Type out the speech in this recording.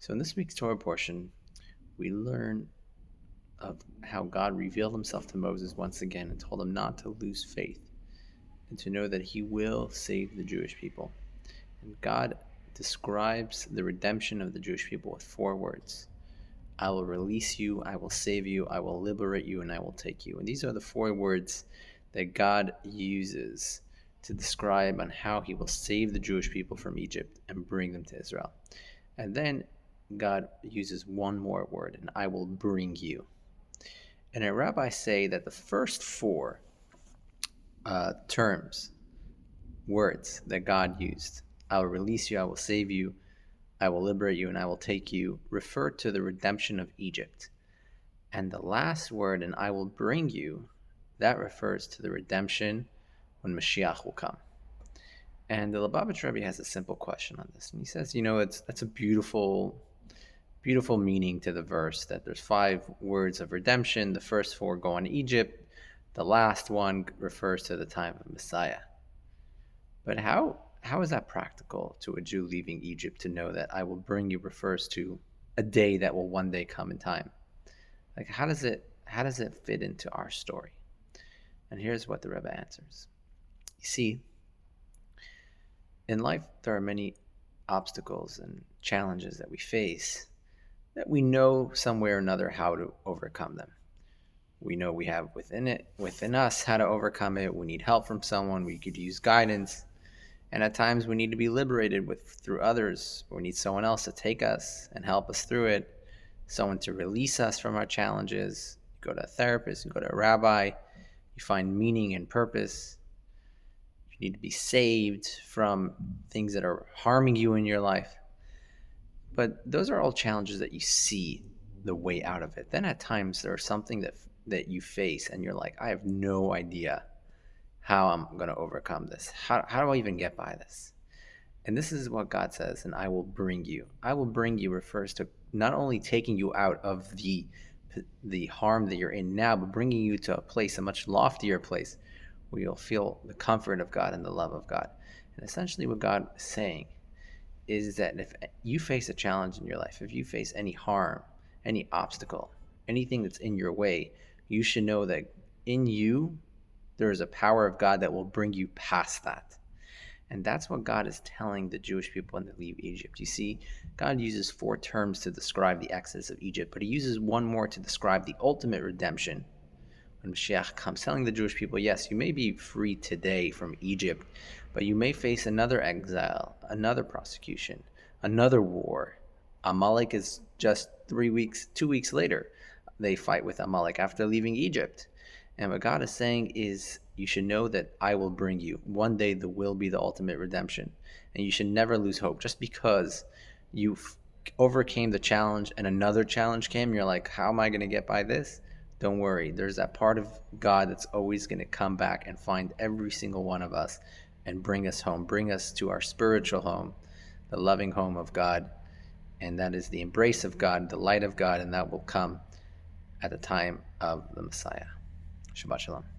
So in this week's Torah portion, we learn of how God revealed himself to Moses once again and told him not to lose faith and to know that he will save the Jewish people. And God describes the redemption of the Jewish people with 4 words. I will release you, I will save you, I will liberate you, and I will take you. And these are the 4 words that God uses to describe on how he will save the Jewish people from Egypt and bring them to Israel. And then God uses one more word, and I will bring you. And our rabbis say that the first 4 words that God used, I will release you, I will save you, I will liberate you, and I will take you, refer to the redemption of Egypt. And the last word, and I will bring you, that refers to the redemption when Mashiach will come. And the Lubavitch Rebbe has a simple question on this. And he says, that's a beautiful meaning to the verse, that there's 5 words of redemption. The first 4 go on Egypt. The last one refers to the time of Messiah. But how is that practical to a Jew leaving Egypt to know that I will bring you refers to a day that will one day come in time? Like, how does it fit into our story? And here's what the Rebbe answers. You see, in life there are many obstacles and challenges that we face that we know some way or another how to overcome them. We know we have within us how to overcome it. We need help from someone. We could use guidance. And at times we need to be liberated through others. We need someone else to take us and help us through it, someone to release us from our challenges. You go to a therapist, you go to a rabbi, you find meaning and purpose. You need to be saved from things that are harming you in your life. But those are all challenges that you see the way out of it. Then at times there's something that you face and you're like, I have no idea how I'm going to overcome this. How do I even get by this? And this is what God says, and I will bring you. I will bring you refers to not only taking you out of the harm that you're in now, but bringing you to a much loftier place where you'll feel the comfort of God and the love of God. And essentially what God is saying is that if you face a challenge in your life, if you face any harm, any obstacle, anything that's in your way, you should know that in you, there is a power of God that will bring you past that. And that's what God is telling the Jewish people when they leave Egypt. You see, God uses 4 terms to describe the exodus of Egypt, but he uses one more to describe the ultimate redemption when Mashiach comes, telling the Jewish people, yes, you may be free today from Egypt, but you may face another exile, another prosecution, another war. Amalek is just 2 weeks later. They fight with Amalek after leaving Egypt. And what God is saying is, you should know that I will bring you. One day there will be the ultimate redemption. And you should never lose hope. Just because you overcame the challenge and another challenge came, you're like, how am I going to get by this? Don't worry. There's that part of God that's always going to come back and find every single one of us and bring us home, bring us to our spiritual home, the loving home of God. And that is the embrace of God, the light of God, and that will come at the time of the Messiah. Shabbat Shalom.